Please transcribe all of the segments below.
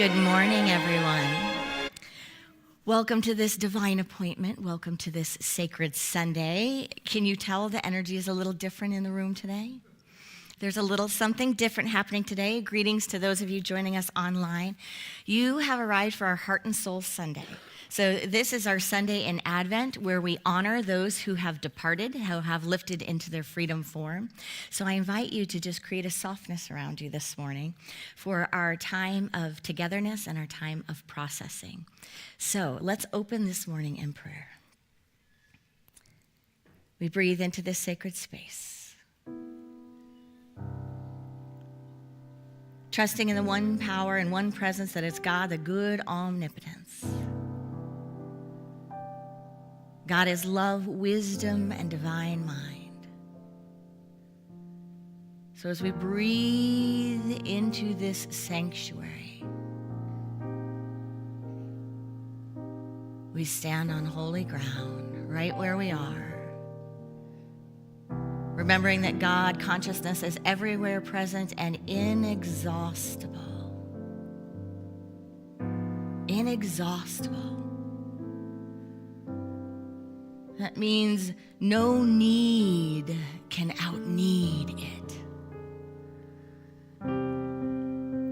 Good morning, everyone. Welcome to this divine appointment. Welcome to this sacred Sunday. Can you tell the energy is a little different in the room today? There's a little something different happening today. Greetings to those of you joining us online. You have arrived for our Heart and Soul Sunday. So this is our Sunday in Advent where we honor those who have departed, who have lifted into their freedom form. So I invite you to just create a softness around you this morning for our time of togetherness and our time of processing. So let's open this morning in prayer. We breathe into this sacred space, trusting in the one power and one presence that is God, the good omnipotence. God is love, wisdom, and divine mind. So as we breathe into this sanctuary, we stand on holy ground, right where we are, remembering that God, consciousness, is everywhere present and inexhaustible. Inexhaustible. That means no need can out-need it.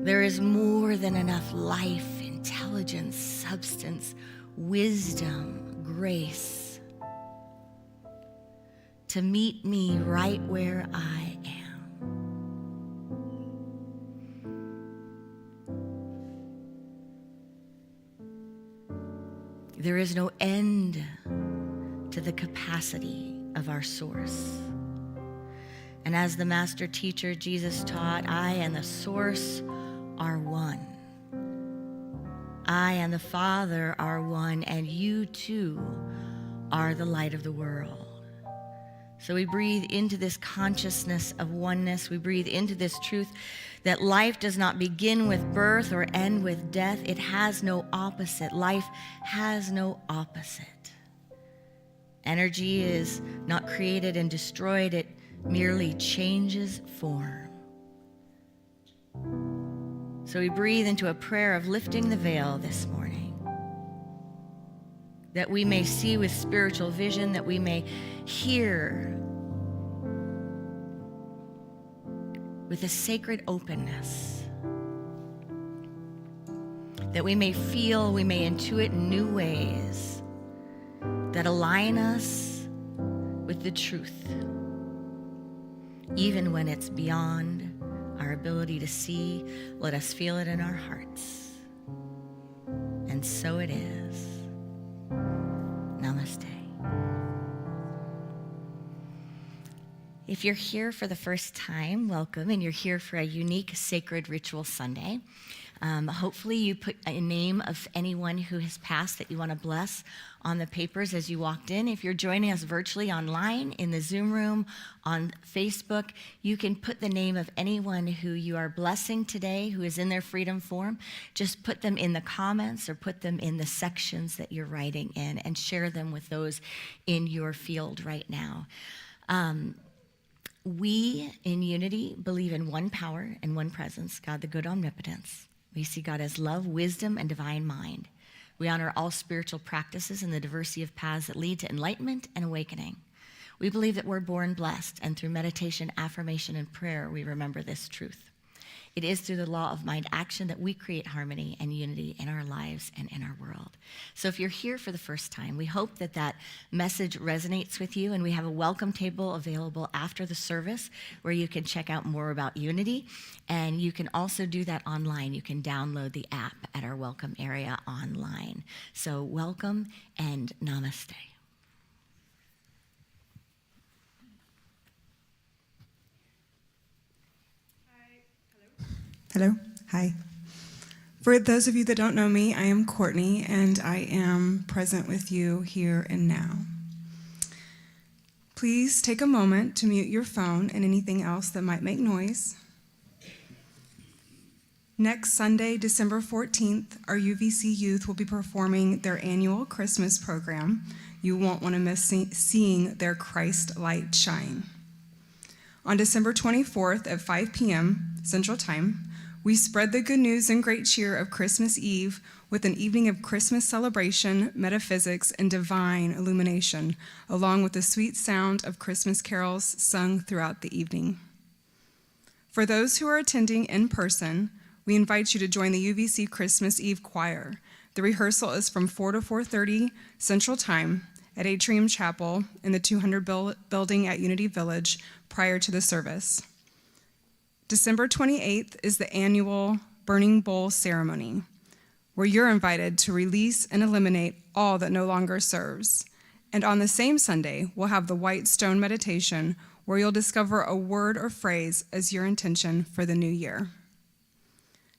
There is more than enough life, intelligence, substance, wisdom, grace to meet me right where I am. There is no end to the capacity of our source. And as the master teacher Jesus taught, I and the source are one. I and the Father are one, and you too are the light of the world. So we breathe into this consciousness of oneness. We breathe into this truth that life does not begin with birth or end with death. It has no opposite. Life has no opposite. Energy is not created and destroyed. It merely changes form. So we breathe into a prayer of lifting the veil this morning, that we may see with spiritual vision, that we may hear with a sacred openness, that we may feel, we may intuit in new ways that align us with the truth, even when it's beyond our ability to see. Let us feel it in our hearts. And so it is. Namaste. If you're here for the first time, welcome, and you're here for a unique sacred ritual Sunday. Hopefully you put a name of anyone who has passed that you want to bless on the papers as you walked in. If you're joining us virtually online, in the Zoom room, on Facebook, you can put the name of anyone who you are blessing today, who is in their freedom form. Just put them in the comments or put them in the sections that you're writing in and share them with those in your field right now. We, in Unity, believe in one power and one presence, God, the good omnipotence. We see God as love, wisdom, and divine mind. We honor all spiritual practices and the diversity of paths that lead to enlightenment and awakening. We believe that we're born blessed, and through meditation, affirmation, and prayer, we remember this truth. It is through the law of mind action that we create harmony and unity in our lives and in our world. So if you're here for the first time, we hope that that message resonates with you, and we have a welcome table available after the service where you can check out more about Unity, and you can also do that online. You can download the app at our welcome area online. So welcome and namaste. Hello. Hi. For those of you that don't know me, I am Courtney, and I am present with you here and now. Please take a moment to mute your phone and anything else that might make noise. Next Sunday, December 14th, our UVC youth will be performing their annual Christmas program. You won't want to miss seeing their Christ light shine. On December 24th at 5 p.m. Central Time, We spread the good news and great cheer of Christmas Eve with an evening of Christmas celebration, metaphysics, and divine illumination, along with the sweet sound of Christmas carols sung throughout the evening. For those who are attending in person, we invite you to join the UVC Christmas Eve Choir. The rehearsal is from 4 to 4:30 Central Time at Atrium Chapel in the 200 building at Unity Village prior to the service. December 28th is the annual Burning Bowl ceremony, where you're invited to release and eliminate all that no longer serves. And on the same Sunday, we'll have the White Stone Meditation, where you'll discover a word or phrase as your intention for the new year.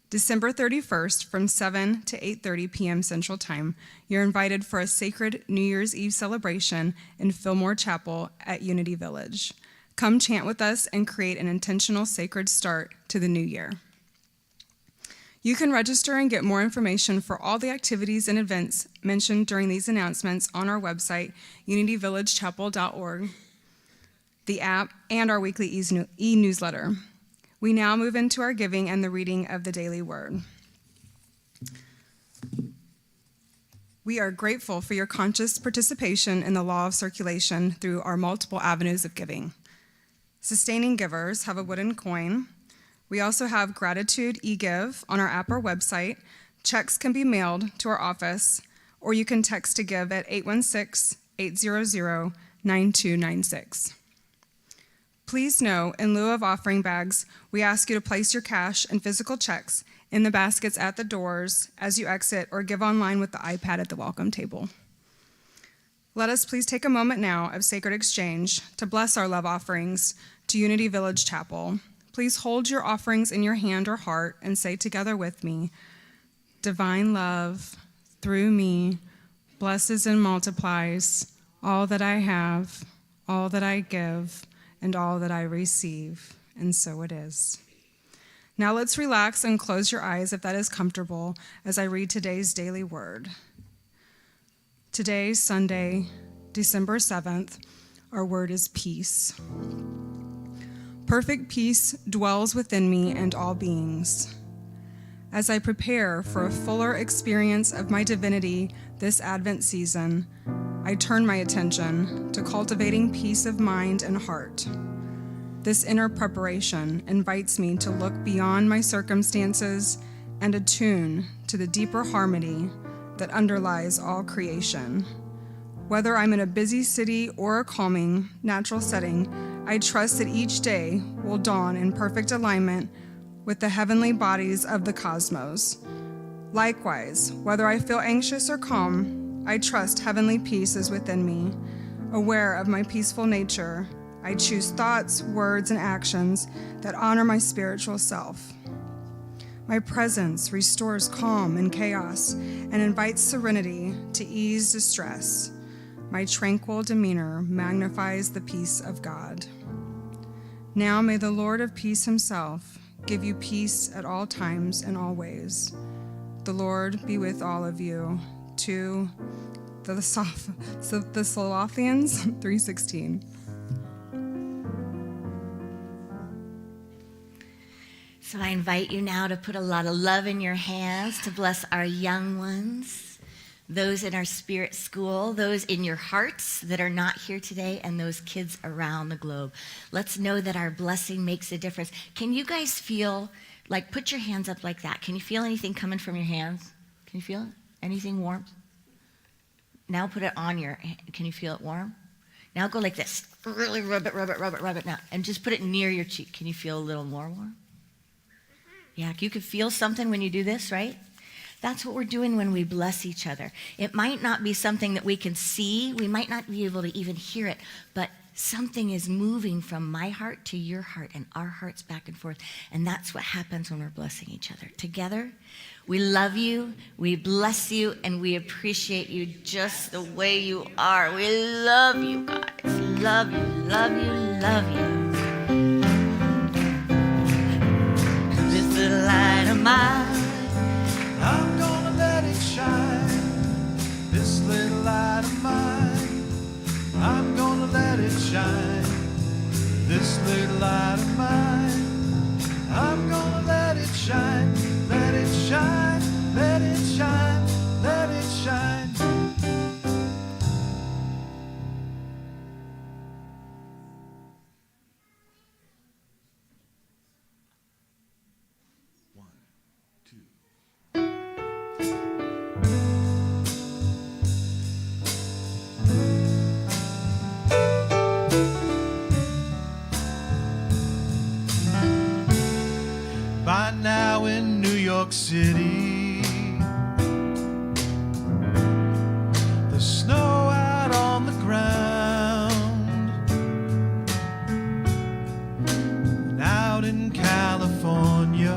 December 31st from 7 to 8:30 p.m. Central Time, you're invited for a sacred New Year's Eve celebration in Fillmore Chapel at Unity Village. Come chant with us and create an intentional sacred start to the new year. You can register and get more information for all the activities and events mentioned during these announcements on our website, unityvillagechapel.org, the app, and our weekly e-newsletter. We now move into our giving and the reading of the daily word. We are grateful for your conscious participation in the law of circulation through our multiple avenues of giving. Sustaining givers have a wooden coin. We also have gratitude e-give on our app or website. Checks can be mailed to our office, or you can text to give at 816-800-9296. Please know, in lieu of offering bags, we ask you to place your cash and physical checks in the baskets at the doors as you exit, or give online with the iPad at the welcome table. Let us please take a moment now of sacred exchange to bless our love offerings to Unity Village Chapel. Please hold your offerings in your hand or heart and say together with me, divine love through me blesses and multiplies all that I have, all that I give, and all that I receive. And so it is. Now let's relax and close your eyes if that is comfortable as I read today's daily word. Today, Sunday, December 7th, our word is peace. Perfect peace dwells within me and all beings. As I prepare for a fuller experience of my divinity this Advent season, I turn my attention to cultivating peace of mind and heart. This inner preparation invites me to look beyond my circumstances and attune to the deeper harmony that underlies all creation. Whether I'm in a busy city or a calming, natural setting, I trust that each day will dawn in perfect alignment with the heavenly bodies of the cosmos. Likewise, whether I feel anxious or calm, I trust heavenly peace is within me. Aware of my peaceful nature, I choose thoughts, words, and actions that honor my spiritual self. My presence restores calm in chaos and invites serenity to ease distress. My tranquil demeanor magnifies the peace of God. Now may the Lord of peace himself give you peace at all times and all ways. The Lord be with all of you. To the Colossians 3:16. So I invite you now to put a lot of love in your hands to bless our young ones, those in our spirit school, those in your hearts that are not here today, and those kids around the globe. Let's know that our blessing makes a difference. Can you guys feel, like, put your hands up like that. Can you feel anything coming from your hands? Can you feel it? Anything warm? Now put it on your hand. Can you feel it warm? Now go like this. Really rub it now. And just put it near your cheek. Can you feel a little more warm? Yeah, you can feel something when you do this, right? That's what we're doing when we bless each other. It might not be something that we can see. We might not be able to even hear it, but something is moving from my heart to your heart and our hearts back and forth. And that's what happens when we're blessing each other. Together, we love you, we bless you, and we appreciate you just the way you are. We love you guys. Love you, love you, love you. This little light of mine, I'm gonna let it shine. This little light of mine, I'm gonna let it shine. This little light of mine, I'm gonna let it shine. shine, let it shine, let it shine, let it shine. By now in New York City, the snow out on the ground, and out in California,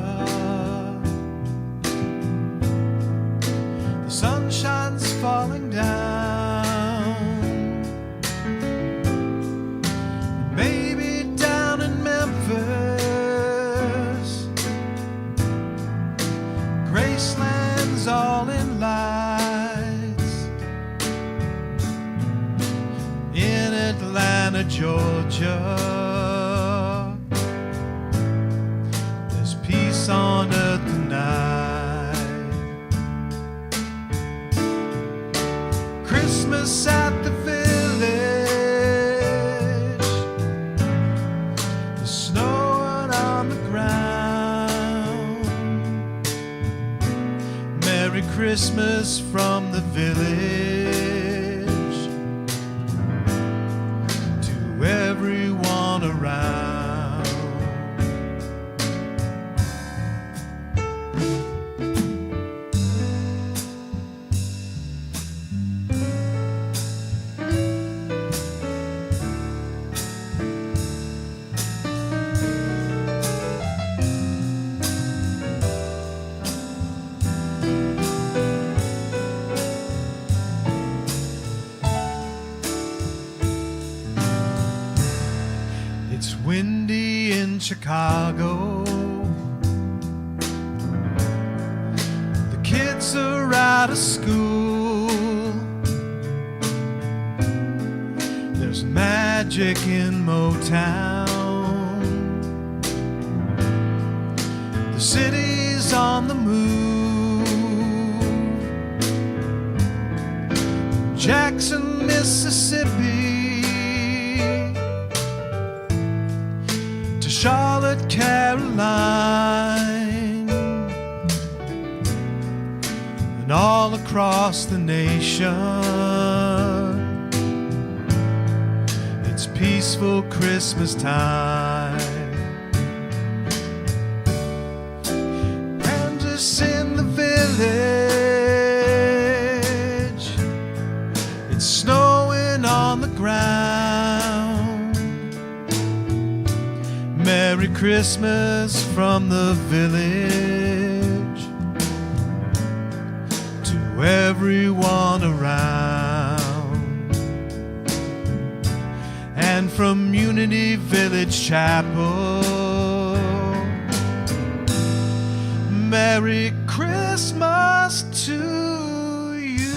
the sunshine's falling down. Maybe down in Memphis, Graceland's all in lights. In Atlanta, Georgia, there's peace on earth tonight. Christmas at the village, the snow on the ground. Merry Christmas from the village to everyone around. It's windy in Chicago. The kids are out of school. There's magic in Motown. The city's on the move. Jackson, Mississippi, Charlotte, Caroline, and all across the nation, it's peaceful Christmas time. And just in the village, it's snowing on the ground. Merry Christmas from the village to everyone around. And from Unity Village Chapel, Merry Christmas to you.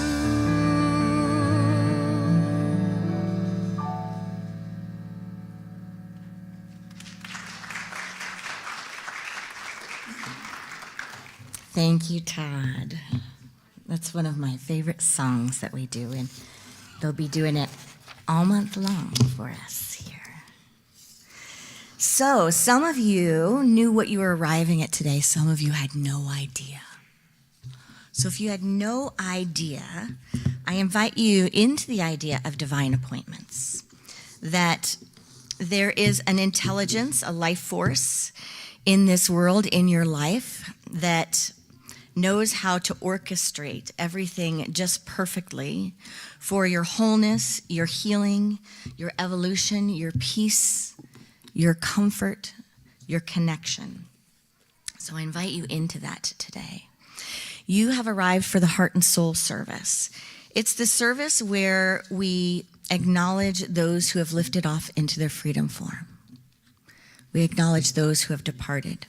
Thank you, Todd. That's one of my favorite songs that we do, and they'll be doing it all month long for us here. So, some of you knew what you were arriving at today. Some of you had no idea. So if you had no idea, I invite you into the idea of divine appointments, that there is an intelligence, a life force in this world, in your life, that knows how to orchestrate everything just perfectly for your wholeness, your healing, your evolution, your peace, your comfort, your connection. So I invite you into that today. You have arrived for the Heart and Soul service. It's the service where we acknowledge those who have lifted off into their freedom form. We acknowledge those who have departed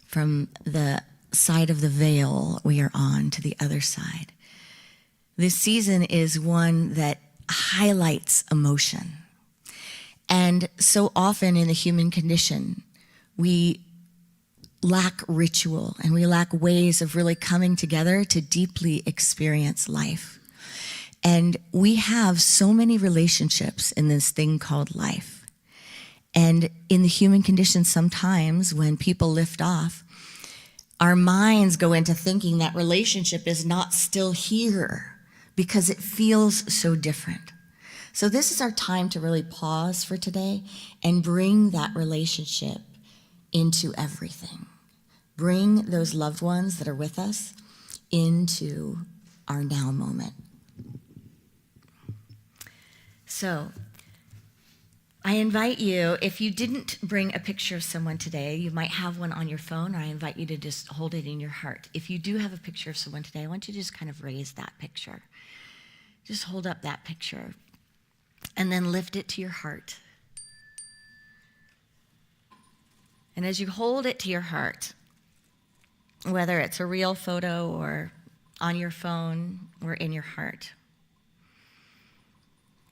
from the side of the veil we are on to the other side. This season is one that highlights emotion. And so often in the human condition, we lack ritual and we lack ways of really coming together to deeply experience life. And we have so many relationships in this thing called life. And in the human condition, sometimes when people lift off, our minds go into thinking that relationship is not still here because it feels so different. So this is our time to really pause for today and bring that relationship into everything. Bring those loved ones that are with us into our now moment. So I invite you, if you didn't bring a picture of someone today, you might have one on your phone, or I invite you to just hold it in your heart. If you do have a picture of someone today, I want you to just kind of raise that picture. Just hold up that picture and then lift it to your heart. And as you hold it to your heart, whether it's a real photo or on your phone or in your heart,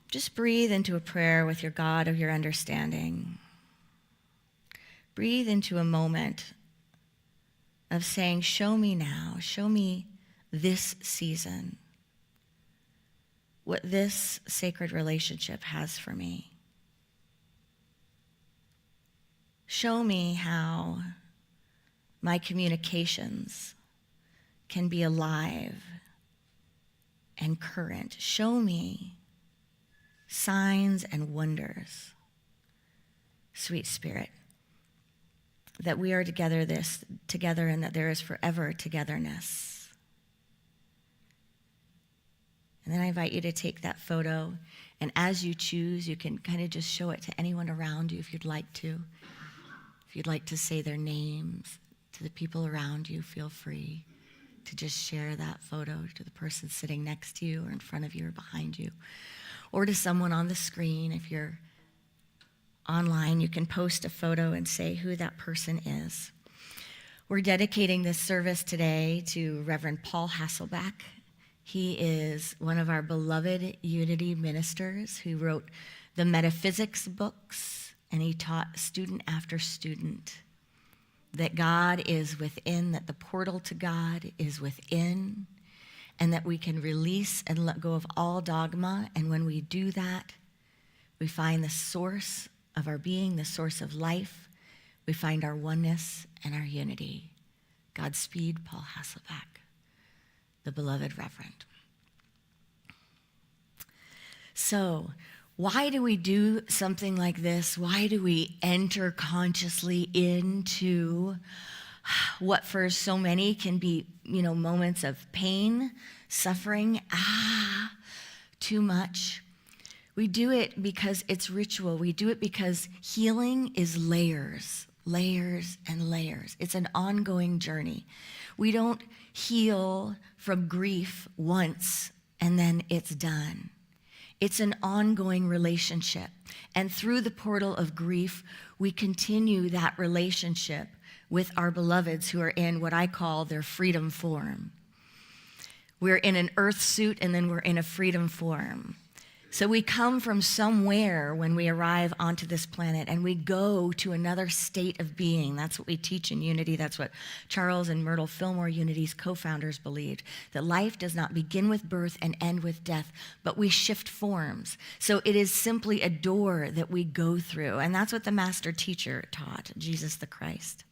just breathe into a prayer with your God of your understanding. Breathe into a moment of saying, show me now, show me this season, what this sacred relationship has for me. Show me how my communications can be alive and current. Show me signs and wonders, sweet Spirit, that we are together and that there is forever togetherness. And then I invite you to take that photo, and as you choose, you can kind of just show it to anyone around you if you'd like to. If you'd like to say their names to the people around you, feel free to just share that photo to the person sitting next to you or in front of you or behind you. Or to someone on the screen. If you're online, you can post a photo and say who that person is. We're dedicating this service today to Reverend Paul Hasselbeck. He is one of our beloved Unity ministers who wrote the metaphysics books, and he taught student after student that God is within, that the portal to God is within, and that we can release and let go of all dogma. And when we do that, we find the source of our being, the source of life. We find our oneness and our unity. Godspeed, Paul Hasselbeck, the beloved Reverend. So, why do we do something like this? Why do we enter consciously into what for so many can be, moments of pain, suffering, too much? We do it because it's ritual. We do it because healing is layers and layers. It's an ongoing journey. We don't heal from grief once and then it's done. It's an ongoing relationship. And through the portal of grief, we continue that relationship with our beloveds who are in what I call their freedom form. We're in an earth suit and then we're in a freedom form. So we come from somewhere when we arrive onto this planet and we go to another state of being. That's what we teach in Unity. That's what Charles and Myrtle Fillmore, Unity's co-founders, believed, that life does not begin with birth and end with death, but we shift forms. So it is simply a door that we go through. And that's what the master teacher taught, Jesus the Christ.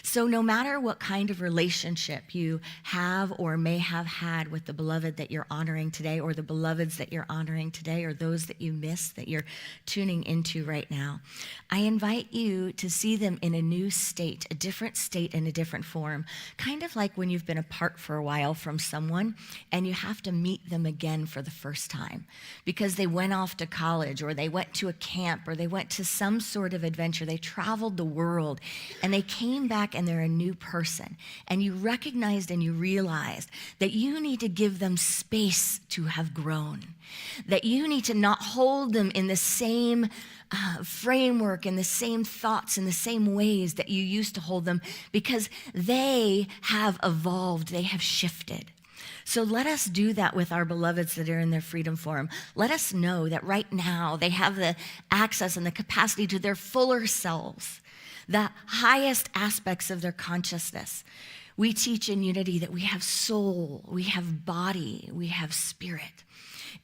So no matter what kind of relationship you have or may have had with the beloved that you're honoring today, or the beloveds that you're honoring today, or those that you missed that you're tuning into right now, I invite you to see them in a new state, a different state in a different form, kind of like when you've been apart for a while from someone and you have to meet them again for the first time because they went off to college, or they went to a camp, or they went to some sort of adventure. They traveled the world and they came back and they're a new person. And you recognized and you realized that you need to give them space to have grown, that you need to not hold them in the same framework, in the same thoughts, in the same ways that you used to hold them, because they have evolved, they have shifted. So let us do that with our beloveds that are in their freedom form. Let us know that right now they have the access and the capacity to their fuller selves, the highest aspects of their consciousness. We teach in Unity that we have soul, we have body, we have spirit.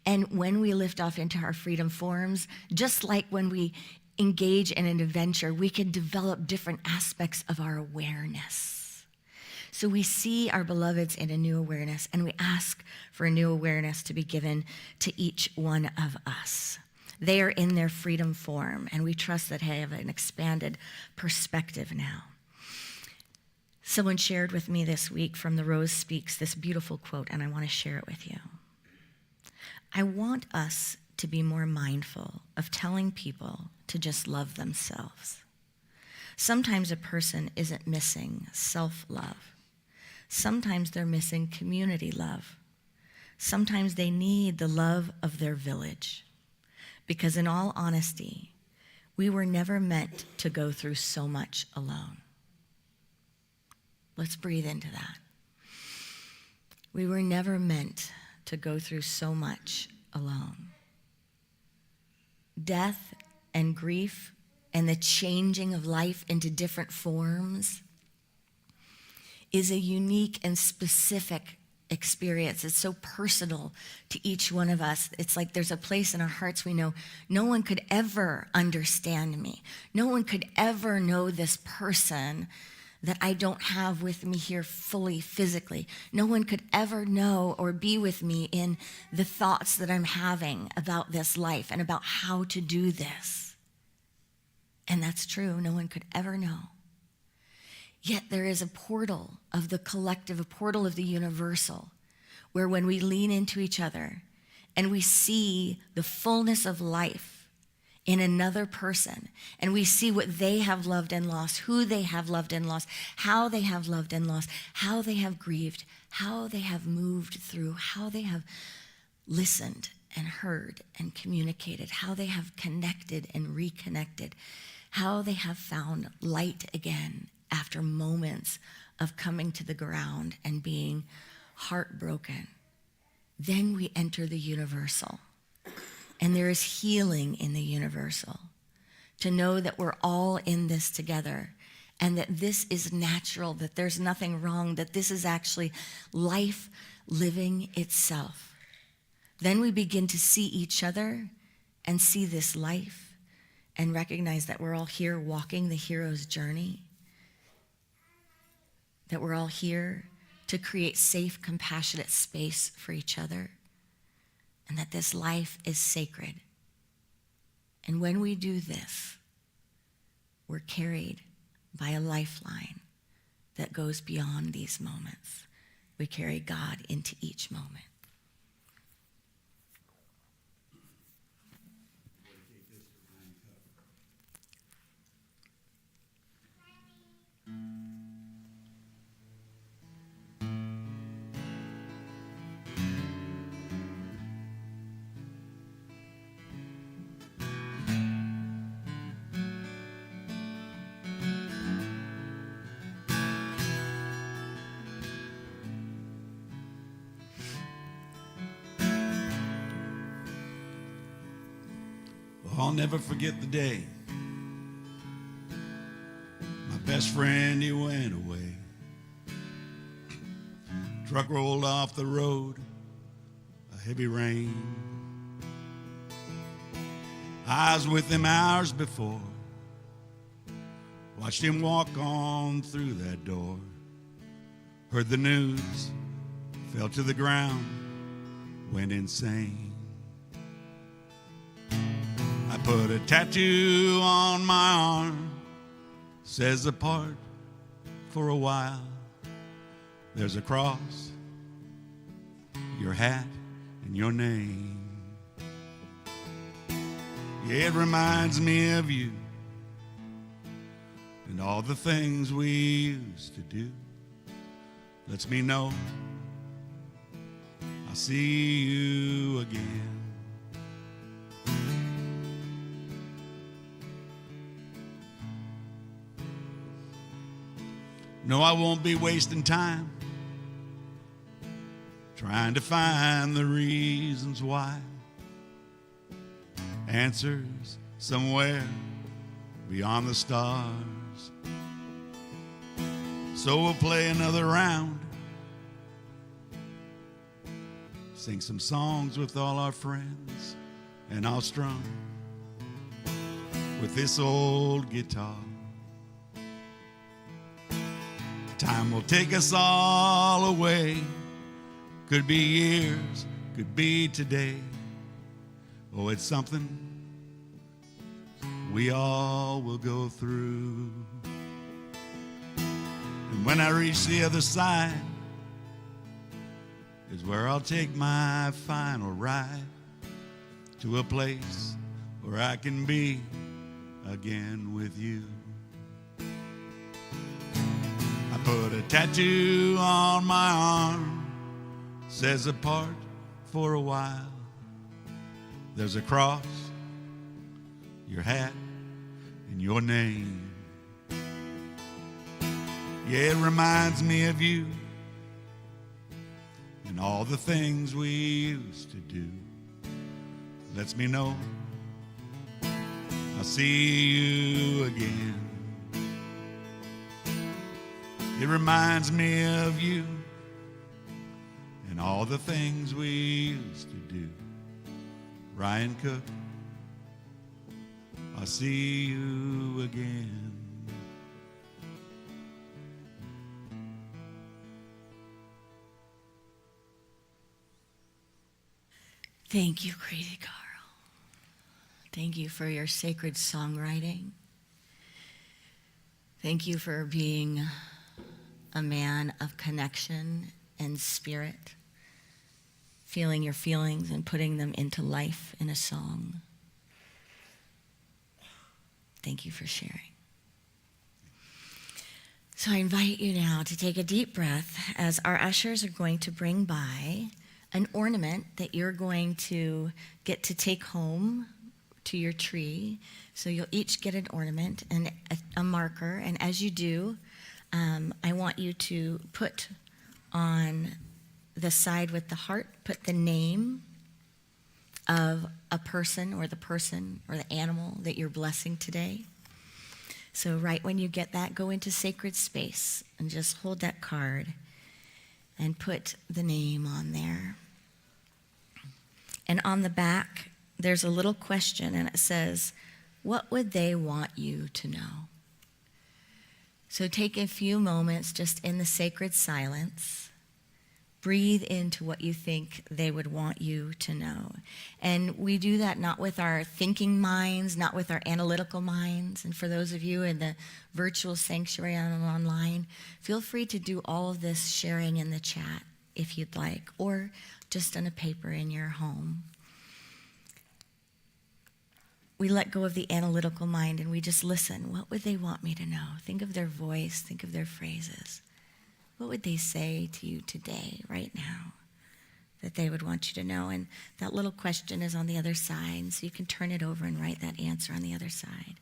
And when we lift off into our freedom forms, just like when we engage in an adventure, we can develop different aspects of our awareness. So we see our beloveds in a new awareness, and we ask for a new awareness to be given to each one of us. They are in their freedom form, and we trust that they have an expanded perspective now. Someone shared with me this week from The Rose Speaks this beautiful quote, and I want to share it with you. I want us to be more mindful of telling people to just love themselves. Sometimes a person isn't missing self-love. Sometimes they're missing community love. Sometimes they need the love of their village. Because in all honesty, we were never meant to go through so much alone. Let's breathe into that. We were never meant to go through so much alone. Death and grief and the changing of life into different forms is a unique and specific experience. It's so personal to each one of us. It's like there's a place in our hearts we know no one could ever understand me. No one could ever know this person that I don't have with me here fully physically. No one could ever know or be with me in the thoughts that I'm having about this life and about how to do this. And that's true. No one could ever know. Yet there is a portal of the collective, a portal of the universal, where when we lean into each other and we see the fullness of life in another person, and we see what they have loved and lost, who they have loved and lost, how they have loved and lost, how they have grieved, how they have moved through, how they have listened and heard and communicated, how they have connected and reconnected, how they have found light again after moments of coming to the ground and being heartbroken. Then we enter the universal. And there is healing in the universal. To know that we're all in this together and that this is natural, that there's nothing wrong, that this is actually life living itself. Then we begin to see each other and see this life and recognize that we're all here walking the hero's journey, that we're all here to create safe, compassionate space for each other, and that this life is sacred. And when we do this, we're carried by a lifeline that goes beyond these moments. We carry God into each moment. I'll never forget the day my best friend, he went away. Truck rolled off the road, a heavy rain. I was with him hours before, watched him walk on through that door. Heard the news, fell to the ground, went insane. I put a tattoo on my arm, says apart for a while. There's a cross, your hat, and your name. Yeah, it reminds me of you and all the things we used to do. Lets me know I'll see you again. No, I won't be wasting time trying to find the reasons why. Answers somewhere beyond the stars. songs. So we'll play another round. Sing some songs with all our friends, and I'll strum with this old guitar. Time will take us all away. Could be years, could be today. Oh, it's something we all will go through. And when I reach the other side is where I'll take my final ride to a place where I can be again with you. I put a tattoo on my arm, says apart for a while. There's a cross, your hat, and your name. Yeah, it reminds me of you and all the things we used to do. Lets me know I'll see you again. It reminds me of you and all the things we used to do. Ryan Cook, I'll see you again. Thank you, Crazy Carl. Thank you for your sacred songwriting. Thank you for being a man of connection and spirit, feeling your feelings and putting them into life in a song. Thank you for sharing. So I invite you now to take a deep breath as our ushers are going to bring by an ornament that you're going to get to take home to your tree. So you'll each get an ornament and a marker. And as you do, I want you to put on the side with the heart, put the name of a person or the animal that you're blessing today. So right when you get that, go into sacred space and just hold that card and put the name on there. And on the back, there's a little question, and it says, what would they want you to know? So take a few moments just in the sacred silence. Breathe into what you think they would want you to know. And we do that not with our thinking minds, not with our analytical minds. And for those of you in the virtual sanctuary and online, feel free to do all of this sharing in the chat if you'd like, or just on a paper in your home. We let go of the analytical mind and we just listen. What would they want me to know? Think of their voice, think of their phrases. What would they say to you today, right now, that they would want you to know? And that little question is on the other side, so you can turn it over and write that answer on the other side.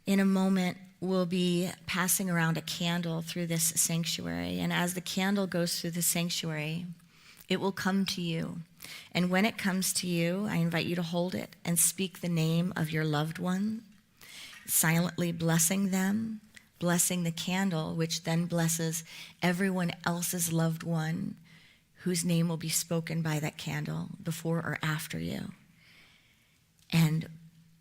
In a moment, we'll be passing around a candle through this sanctuary. And as the candle goes through the sanctuary, it will come to you. And when it comes to you, I invite you to hold it and speak the name of your loved one, silently blessing them, blessing the candle, which then blesses everyone else's loved one whose name will be spoken by that candle before or after you. And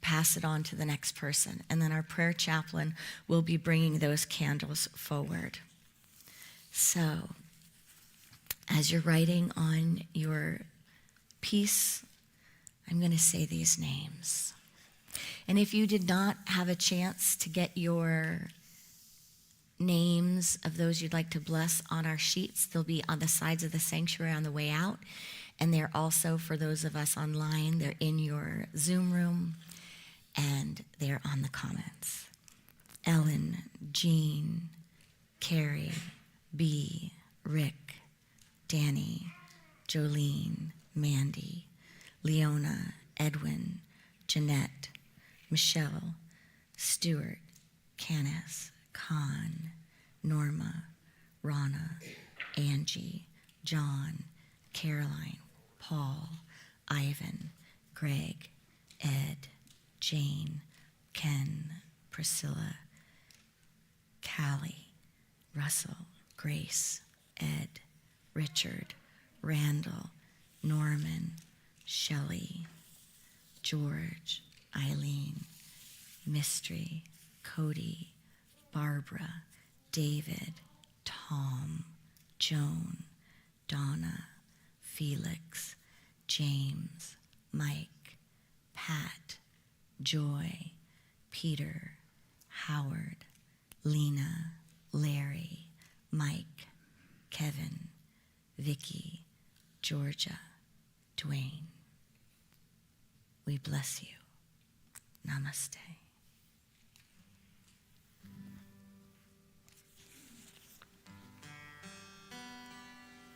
pass it on to the next person. And then our prayer chaplain will be bringing those candles forward. So, as you're writing on your piece, I'm going to say these names. And if you did not have a chance to get your names of those you'd like to bless on our sheets, they'll be on the sides of the sanctuary on the way out. And they're also, for those of us online, they're in your Zoom room. And they're on the comments. Ellen, Jean, Carrie, B, Rick, Danny, Jolene, Mandy, Leona, Edwin, Jeanette, Michelle, Stuart, Canis, Con, Norma, Rana, Angie, John, Caroline, Paul, Ivan, Greg, Ed, Jane, Ken, Priscilla, Callie, Russell, Grace, Ed, Richard, Randall, Norman, Shelley, George, Eileen, Mystery, Cody, Barbara, David, Tom, Joan, Donna, Felix, James, Mike, Pat, Joy, Peter, Howard, Lena, Larry, Mike, Kevin, Vicky, Georgia, Dwayne. We bless you. Namaste.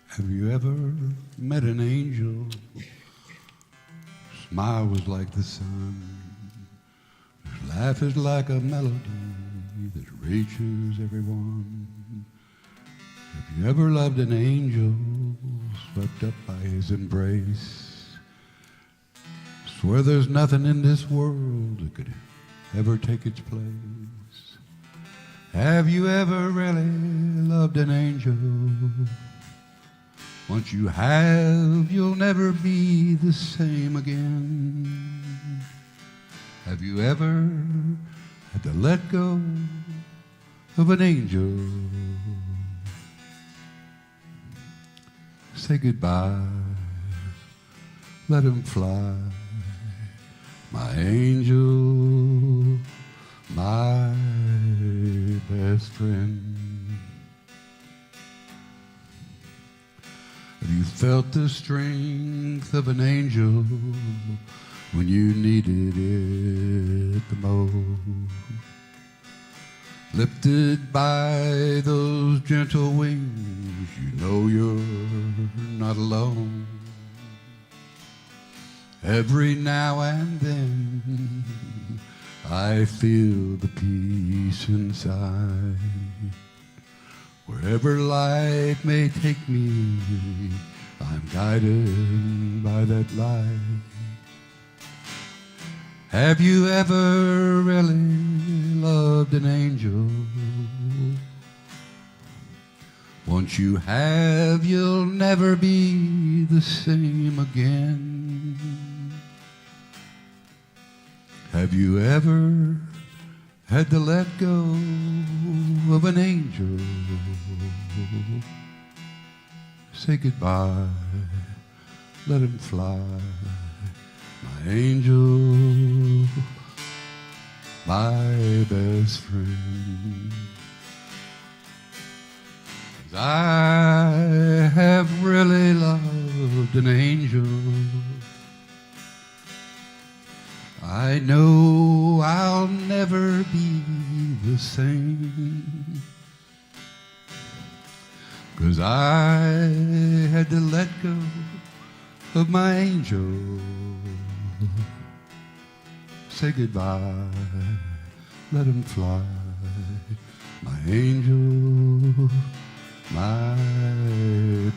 Have you ever met an angel? Smile was like the sun. His laugh is like a melody that reaches everyone. Have you ever loved an angel swept up by his embrace? Swear there's nothing in this world that could ever take its place. Have you ever really loved an angel? Once you have, you'll never be the same again. Have you ever had to let go of an angel? Say goodbye, let him fly. My angel, my best friend. Have you felt the strength of an angel when you needed it the most? Lifted by those gentle wings, you know you're not alone. Every now and then I feel the peace inside. Wherever life may take me, I'm guided by that light. Have you ever really loved an angel? Once you have, you'll never be the same again. Have you ever had to let go of an angel? Say goodbye, let him fly. My angel, my best friend. 'Cause I have really loved an angel. I know I'll never be the same. 'Cause I had to let go of my angel. Say goodbye, let him fly. My angel, my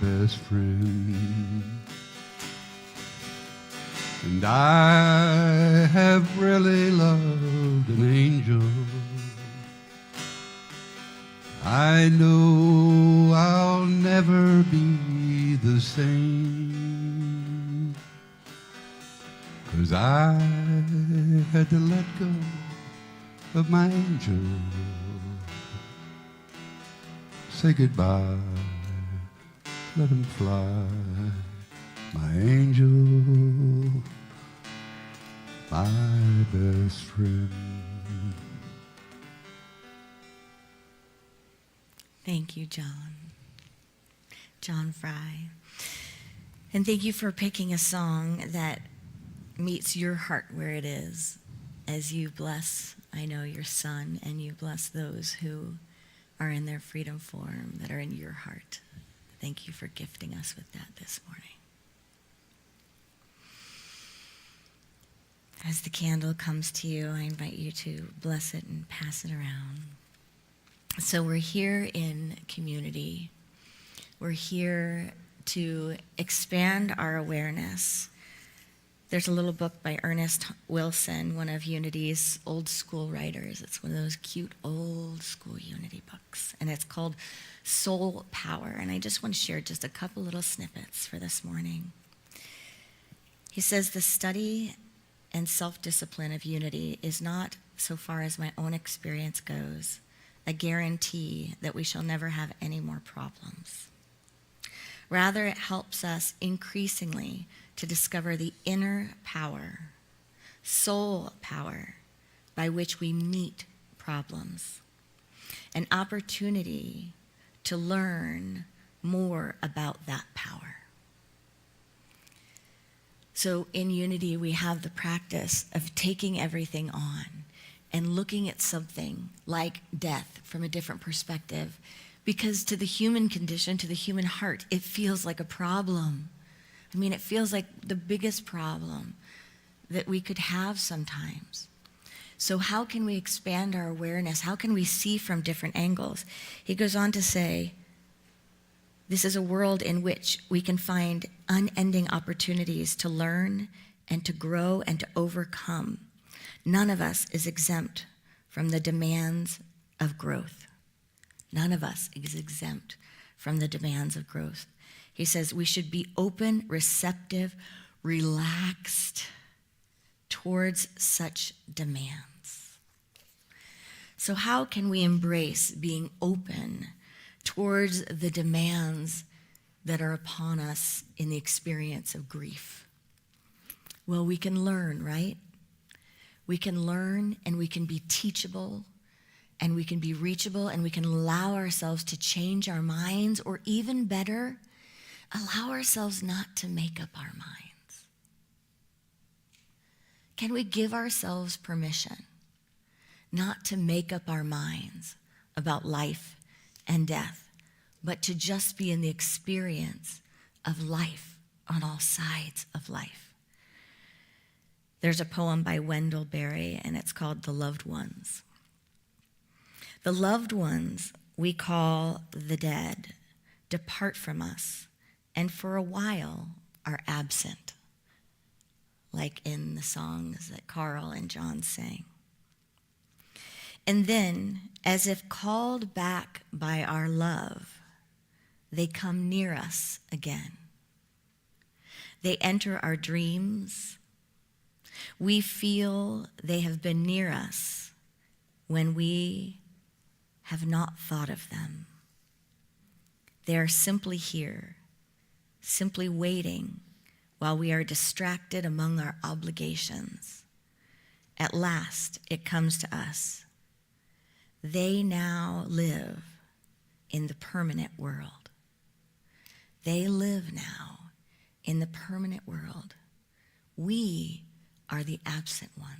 best friend. And I have really loved an angel. I know I'll never be the same. 'Cause I had to let go of my angel. Say goodbye, let him fly. My angel, my best friend. Thank you, John Fry. And thank you for picking a song that meets your heart where it is, as you bless, I know, your son, and you bless those who are in their freedom form, that are in your heart. Thank you for gifting us with that this morning. As the candle comes to you, I invite you to bless it and pass it around. So we're here in community. We're here to expand our awareness There's a little book by Ernest Wilson, one of Unity's old school writers. It's one of those cute old school Unity books, and it's called Soul Power. And I just want to share just a couple little snippets for this morning. He says, the study and self-discipline of Unity is not, so far as my own experience goes, a guarantee that we shall never have any more problems. Rather, it helps us increasingly to discover the inner power, soul power, by which we meet problems, an opportunity to learn more about that power. So in Unity, we have the practice of taking everything on and looking at something like death from a different perspective, because to the human condition, to the human heart, it feels like a problem. I mean, it feels like the biggest problem that we could have sometimes. So how can we expand our awareness? How can we see from different angles? He goes on to say, this is a world in which we can find unending opportunities to learn and to grow and to overcome. None of us is exempt from the demands of growth. None of us is exempt from the demands of growth. He says we should be open, receptive, relaxed towards such demands. So how can we embrace being open towards the demands that are upon us in the experience of grief? Well, we can learn, right? We can learn, and we can be teachable, and we can be reachable, and we can allow ourselves to change our minds, or even better, allow ourselves not to make up our minds. Can we give ourselves permission not to make up our minds about life and death, but to just be in the experience of life on all sides of life? There's a poem by Wendell Berry, and it's called The Loved Ones. The loved ones we call the dead depart from us, and for a while are absent, like in the songs that Carl and John sang. And then, as if called back by our love, they come near us again. They enter our dreams. We feel they have been near us when we have not thought of them. They are simply here, simply waiting while we are distracted among our obligations. At last, it comes to us. They now live in the permanent world. They live now in the permanent world. We are the absent ones.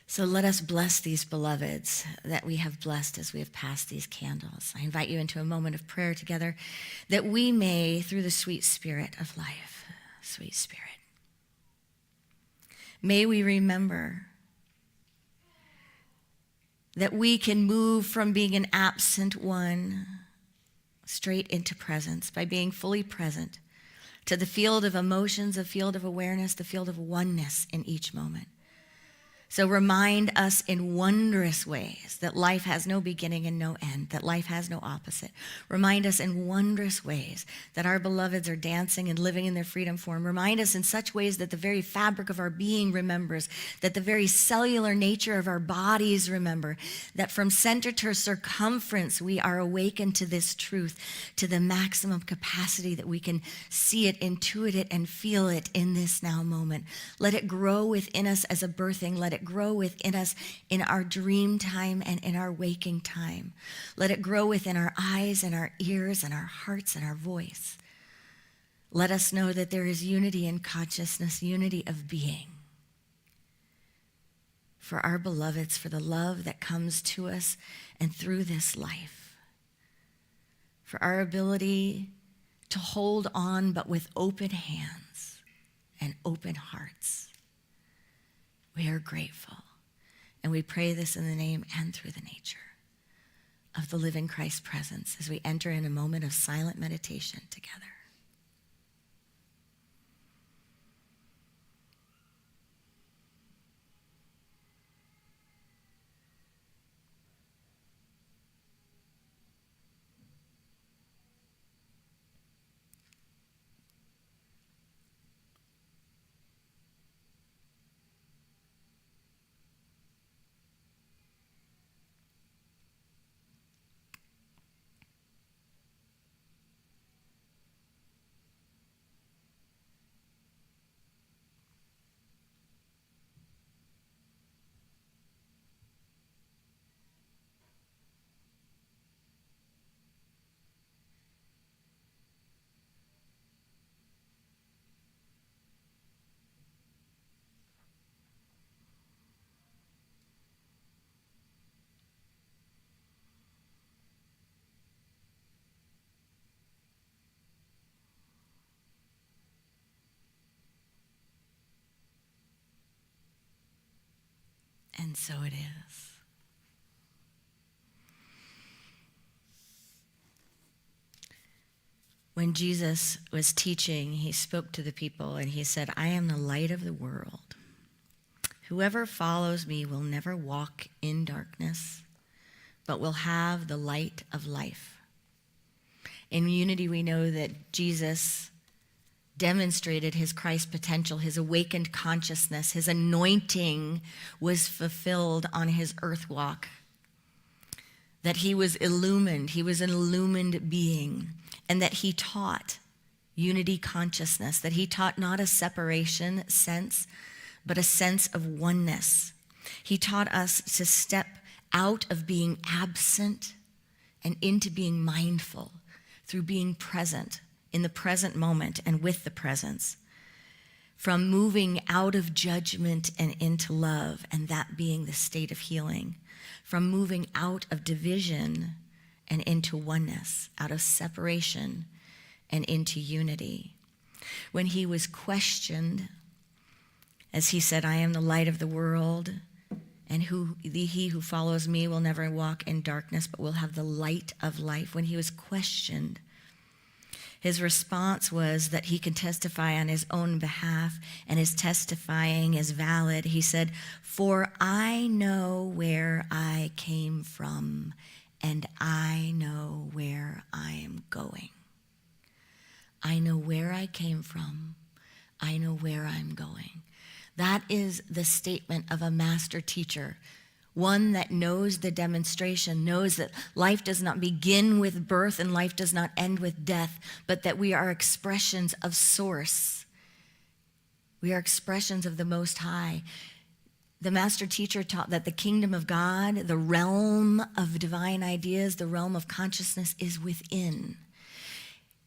So let us bless these beloveds that we have blessed as we have passed these candles. I invite you into a moment of prayer together, that we may, through the sweet spirit of life, sweet spirit, may we remember that we can move from being an absent one straight into presence by being fully present to the field of emotions, the field of awareness, the field of oneness in each moment. So remind us in wondrous ways that life has no beginning and no end, that life has no opposite. Remind us in wondrous ways that our beloveds are dancing and living in their freedom form. Remind us in such ways that the very fabric of our being remembers, that the very cellular nature of our bodies remember, that from center to circumference we are awakened to this truth, to the maximum capacity that we can see it, intuit it, and feel it in this now moment. Let it grow within us as a birthing. Let it grow within us in our dream time and in our waking time. Let it grow within our eyes and our ears and our hearts and our voice. Let us know that there is unity in consciousness, unity of being. For our beloveds, for the love that comes to us and through this life. For our ability to hold on but with open hands and open hearts. We are grateful, and we pray this in the name and through the nature of the living Christ presence as we enter in a moment of silent meditation together. And so it is. When Jesus was teaching, he spoke to the people and he said, I am the light of the world. Whoever follows me will never walk in darkness, but will have the light of life. In unity, we know that Jesus demonstrated his Christ potential, his awakened consciousness, his anointing was fulfilled on his earth walk. That he was illumined, he was an illumined being, and that he taught unity consciousness, that he taught not a separation sense, but a sense of oneness. He taught us to step out of being absent and into being mindful through being present in the present moment and with the presence. From moving out of judgment and into love, and that being the state of healing. From moving out of division and into oneness, out of separation and into unity. When he was questioned, as he said, I am the light of the world, and he who follows me will never walk in darkness, but will have the light of life. When he was questioned, his response was that he can testify on his own behalf, and his testifying is valid. He said, for I know where I came from, and I know where I am going. I know where I came from. I know where I'm going. That is the statement of a master teacher. One that knows the demonstration, knows that life does not begin with birth and life does not end with death, but that we are expressions of source. We are expressions of the Most High. The master teacher taught that the kingdom of God, the realm of divine ideas, the realm of consciousness is within.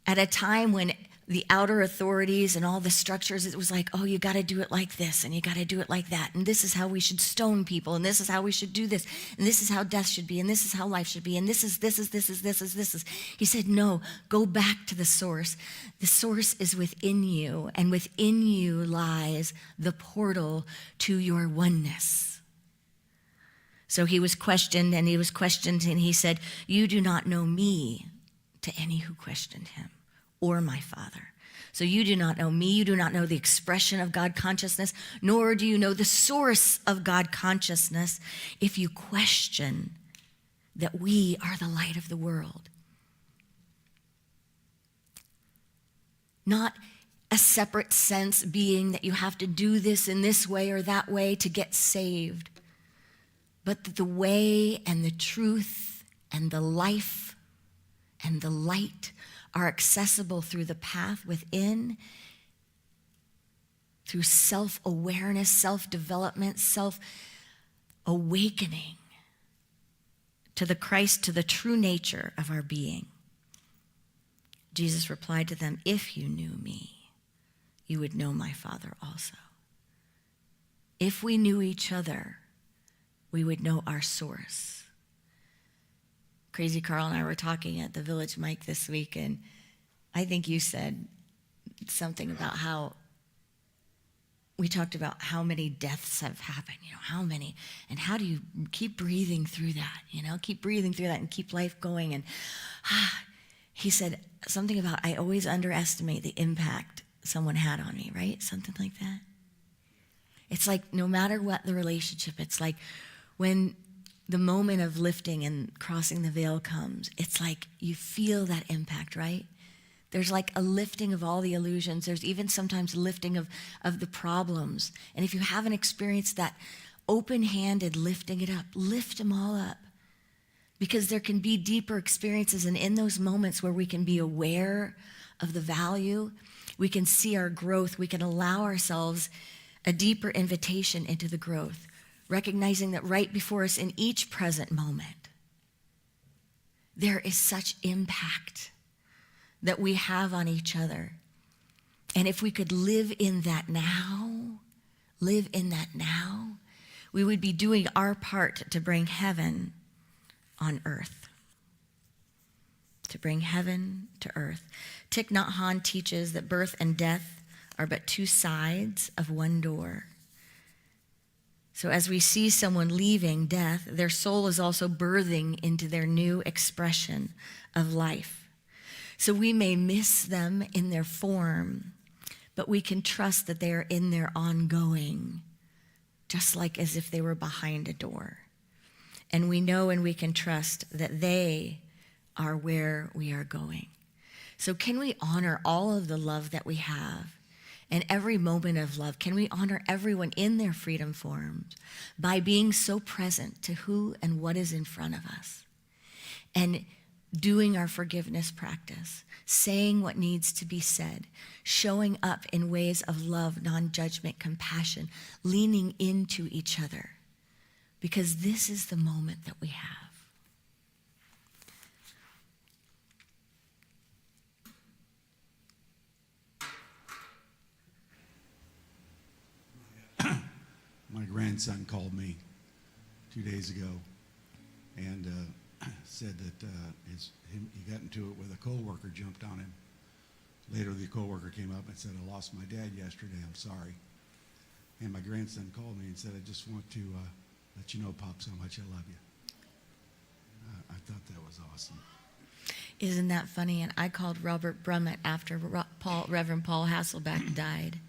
At a time when the outer authorities and all the structures, it was like, oh, you got to do it like this and you got to do it like that. And this is how we should stone people. And this is how we should do this. And this is how death should be. And this is how life should be. And this is. He said, no, go back to the source. The source is within you, and within you lies the portal to your oneness. So he was questioned and he said, you do not know me, to any who questioned him, or my Father. So you do not know me, you do not know the expression of God consciousness, nor do you know the source of God consciousness if you question that we are the light of the world. Not a separate sense being that you have to do this in this way or that way to get saved, but that the way and the truth and the life and the light are accessible through the path within, through self-awareness, self-development, self-awakening to the Christ, to the true nature of our being. Jesus replied to them, if you knew me, you would know my Father also. If we knew each other, we would know our source. Crazy Carl and I were talking at the Village Mic this week, and I think you said something about how we talked about how many deaths have happened, how many, and how do you keep breathing through that, keep breathing through that and keep life going. And he said something about, I always underestimate the impact someone had on me, right? Something like that. It's like no matter what the relationship, it's like when the moment of lifting and crossing the veil comes, it's like you feel that impact, right? There's like a lifting of all the illusions. There's even sometimes lifting of the problems. And if you haven't experienced that open-handed lifting it up, lift them all up. Because there can be deeper experiences, and in those moments where we can be aware of the value, we can see our growth, we can allow ourselves a deeper invitation into the growth. Recognizing that right before us in each present moment, there is such impact that we have on each other. And if we could live in that now, we would be doing our part to bring heaven on earth. To bring heaven to earth. Thich Nhat Hanh teaches that birth and death are but two sides of one door. So as we see someone leaving death, their soul is also birthing into their new expression of life. So we may miss them in their form, but we can trust that they are in their ongoing, just like as if they were behind a door. And we know and we can trust that they are where we are going. So can we honor all of the love that we have and every moment of love? Can we honor everyone in their freedom forms by being so present to who and what is in front of us and doing our forgiveness practice, saying what needs to be said, showing up in ways of love, non-judgment, compassion, leaning into each other, because this is the moment that we have. My grandson called me 2 days ago and said that he got into it with a coworker, jumped on him. Later, the coworker came up and said, "I lost my dad yesterday. I'm sorry." And my grandson called me and said, "I just want to let you know, Pops, how much I love you." I thought that was awesome. Isn't that funny? And I called Robert Brummett after Reverend Paul Hasselbeck died,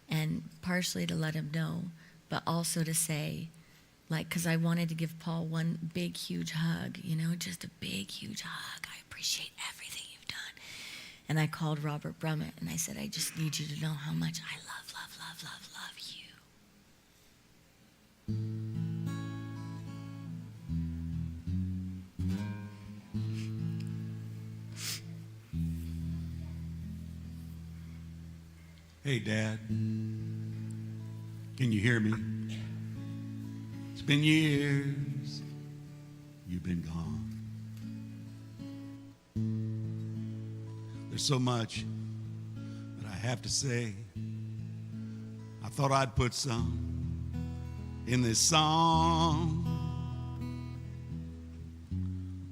and partially to let him know, but also to say, like, because I wanted to give Paul one big, huge hug, just a big, huge hug. I appreciate everything you've done. And I called Robert Brummett, and I said, "I just need you to know how much I love, love, love, love, love you." Hey, Dad, can you hear me? It's been years you've been gone. There's so much that I have to say. I thought I'd put some in this song.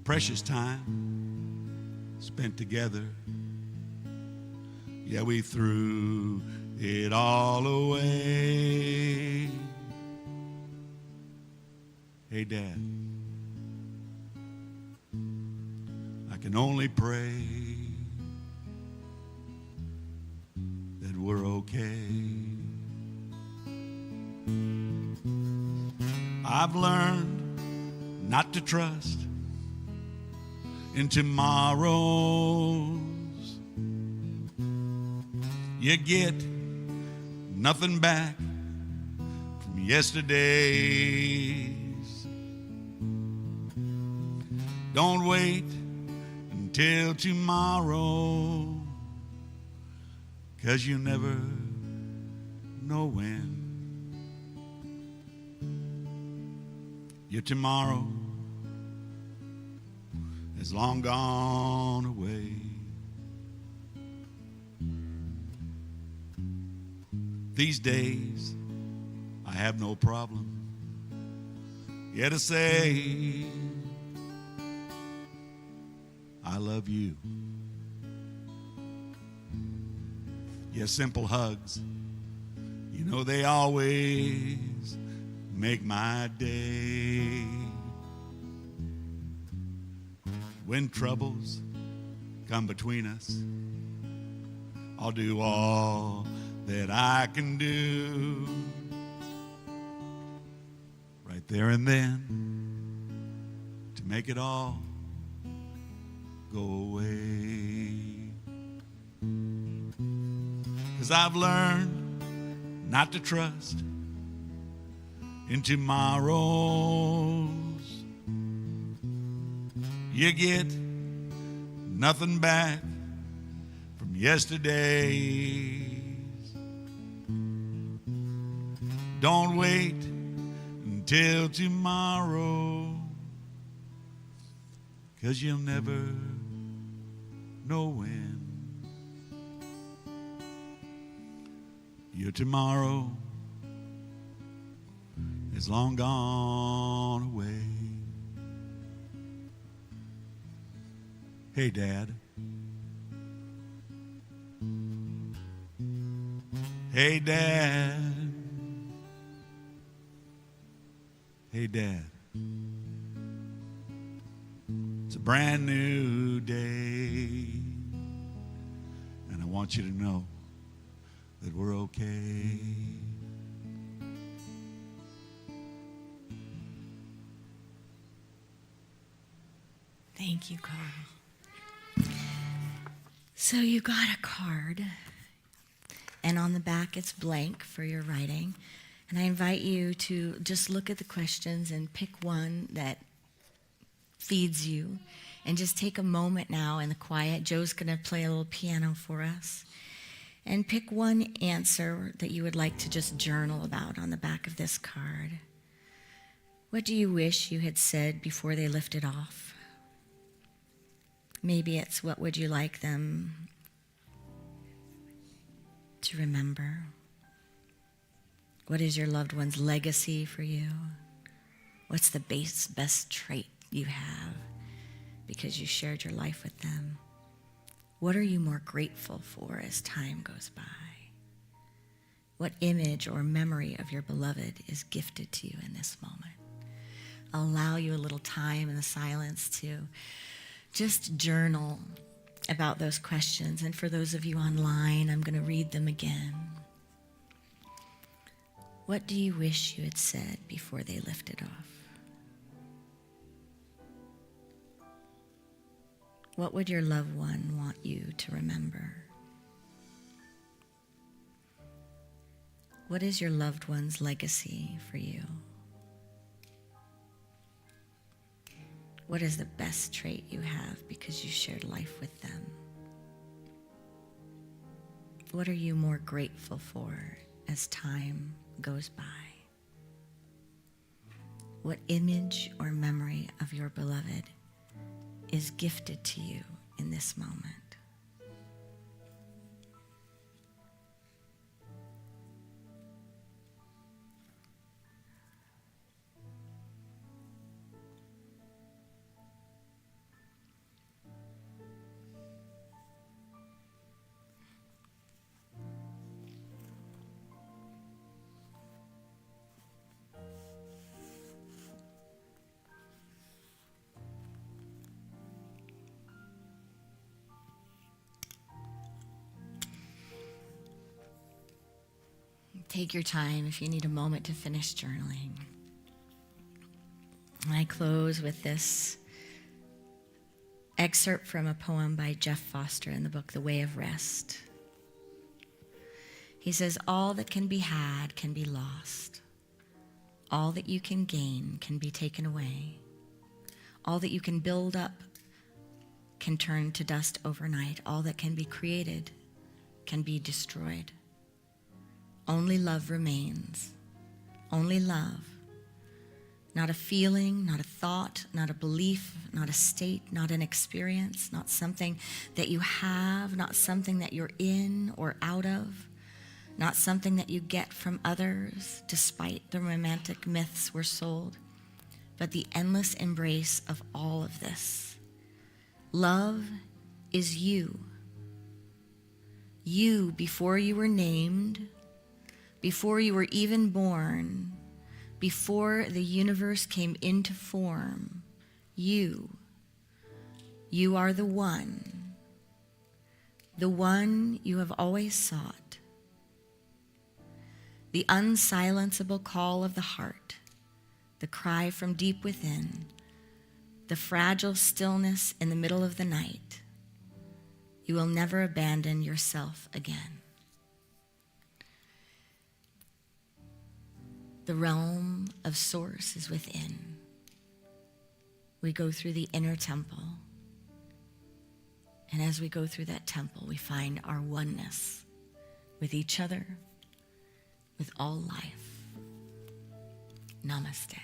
Precious time spent together. Yeah, we threw it all away. Hey, Dad, I can only pray that we're okay. I've learned not to trust in tomorrows. You get nothing back from yesterdays. Don't wait until tomorrow, 'cause you never know when. Your tomorrow is long gone away. These days, I have no problem yet to say I love you. Yeah, simple hugs, they always make my day. When troubles come between us, I'll do all that I can do right there and then to make it all go away. 'Cause I've learned not to trust in tomorrows. You get nothing back from yesterday. Don't wait until tomorrow, 'cause you'll never know when. Your tomorrow is long gone away. Hey, Dad. Hey, Dad. Hey, Dad. It's a brand new day. And I want you to know that we're okay. Thank you, Carl. So you got a card, and on the back it's blank for your writing. And I invite you to just look at the questions and pick one that feeds you. And just take a moment now in the quiet. Joe's going to play a little piano for us. And pick one answer that you would like to just journal about on the back of this card. What do you wish you had said before they lifted off? Maybe it's what would you like them to remember? What is your loved one's legacy for you? What's the best trait you have because you shared your life with them? What are you more grateful for as time goes by? What image or memory of your beloved is gifted to you in this moment? I'll allow you a little time in the silence to just journal about those questions. And for those of you online, I'm going to read them again. What do you wish you had said before they lifted off? What would your loved one want you to remember? What is your loved one's legacy for you? What is the best trait you have because you shared life with them? What are you more grateful for as time goes by? What image or memory of your beloved is gifted to you in this moment? Take your time if you need a moment to finish journaling. I close with this excerpt from a poem by Jeff Foster in the book, The Way of Rest. He says, all that can be had can be lost. All that you can gain can be taken away. All that you can build up can turn to dust overnight. All that can be created can be destroyed. Only love remains. Only love. Not a feeling, not a thought, not a belief, not a state, not an experience, not something that you have, not something that you're in or out of, not something that you get from others, despite the romantic myths we're sold, but the endless embrace of all of this. Love is you. You before you were named, before you were even born, before the universe came into form, you are the one you have always sought. The unsilenceable call of the heart, the cry from deep within, the fragile stillness in the middle of the night. You will never abandon yourself again. The realm of source is within. We go through the inner temple. And as we go through that temple, we find our oneness with each other, with all life. Namaste.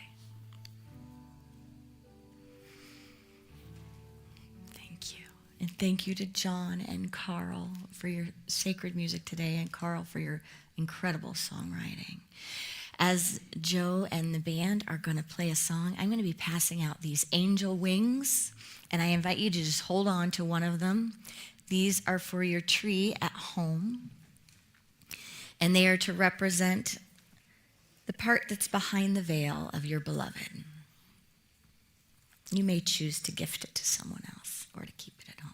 Thank you. And thank you to John and Carl for your sacred music today, and Carl for your incredible songwriting. As Joe and the band are going to play a song, I'm going to be passing out these angel wings, and I invite you to just hold on to one of them. These are for your tree at home, and they are to represent the part that's behind the veil of your beloved. You may choose to gift it to someone else or to keep it at home.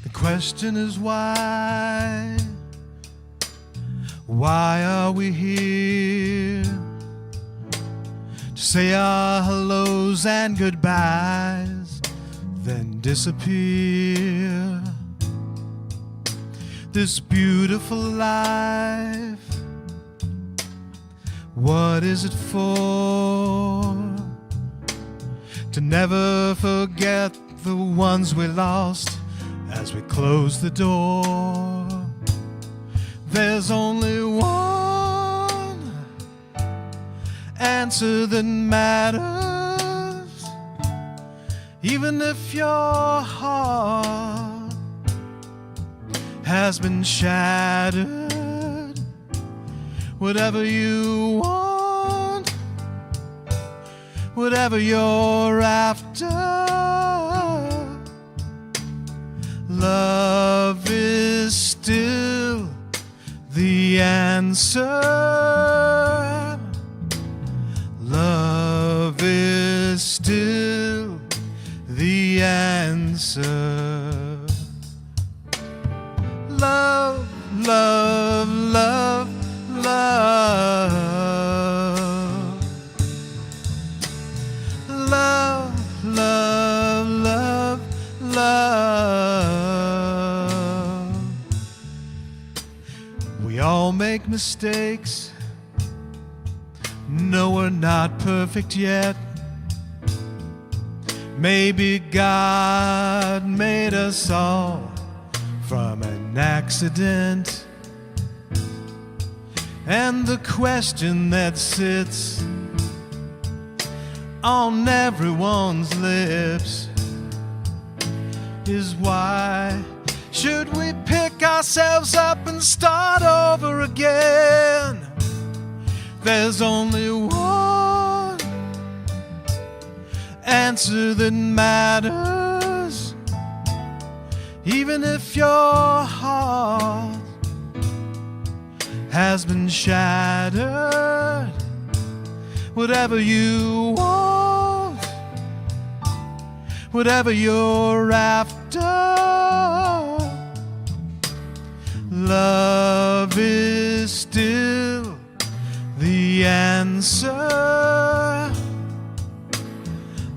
The question is why? Why are we here? To say our hellos and goodbyes, then disappear. This beautiful life, what is it for? To never forget the ones we lost as we close the door. There's only one answer that matters, even if your heart has been shattered. Whatever you want, whatever you're after, love is still the answer. Love is still the answer. Love, love, love, love. Love, love, love, love. We all make mistakes. No, we're not perfect yet. Maybe God made us all from an accident. And the question that sits on everyone's lips is why should we pick ourselves up and start over again? There's only one answer that matters, even if your heart has been shattered. Whatever you want, whatever you're after, love is still the answer.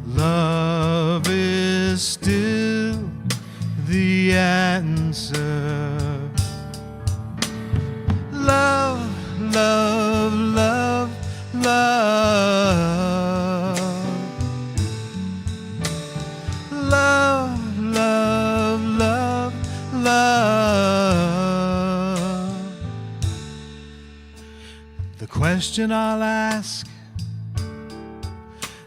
Love is still the answer. Love, love, love, love. Love, love, love, love. The question I'll ask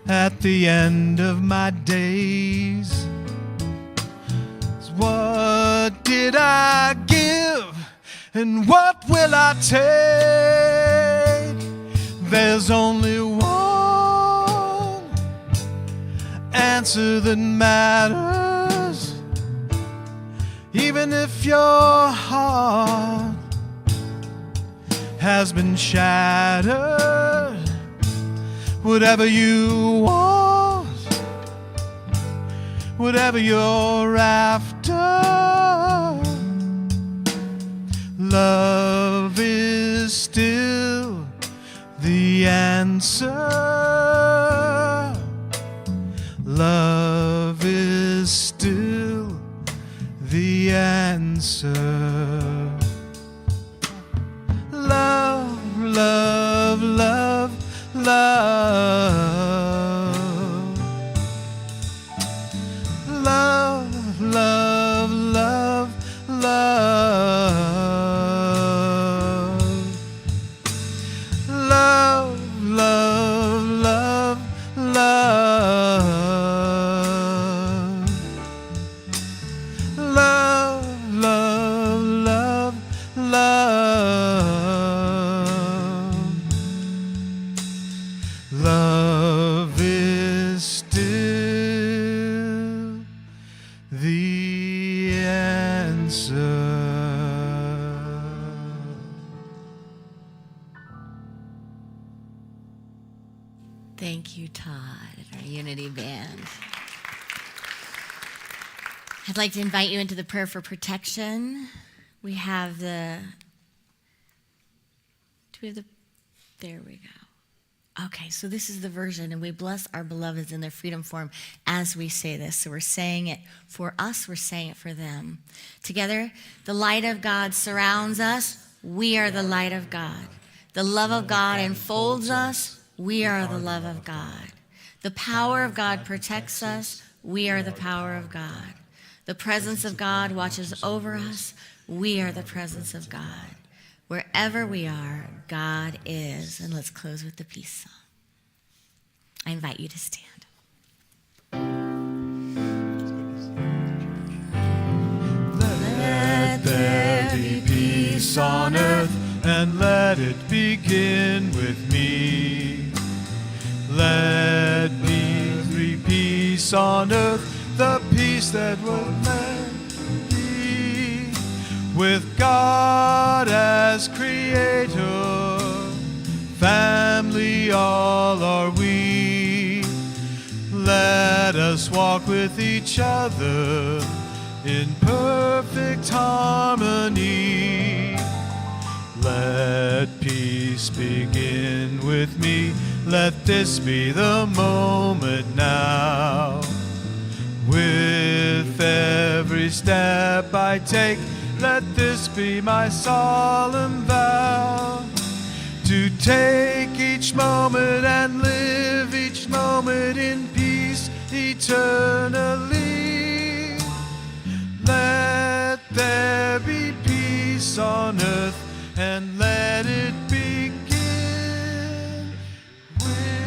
at the end of my days is, what did I give and what will I take? There's only one answer that matters, even if your heart has been shattered. Whatever you want, whatever you're after, love is still the answer. Love is still the answer. Love, love, love, love. Love, love, love, love. Love, love, love, love. Thank you, Todd, and our Unity Band. I'd like to invite you into the prayer for protection. We have there we go. Okay, so this is the version, and we bless our beloveds in their freedom form as we say this. So we're saying it for us, we're saying it for them. Together, the light of God surrounds us. We are the light of God. The love of God enfolds us. We are the love of God. The power of God protects us. We are the power of God. The presence of God watches over us. We are the presence of God. Wherever we are, God is. And let's close with the peace song. I invite you to stand. Let there be peace on earth, and let it begin with me. Let be peace on earth, the peace that will never be. With God as creator, family all are we. Let us walk with each other in perfect harmony. Let peace begin with me. Let this be the moment now. With every step I take, let this be my solemn vow. To take each moment and live each moment in peace eternally. Let there be peace on earth, and let it begin with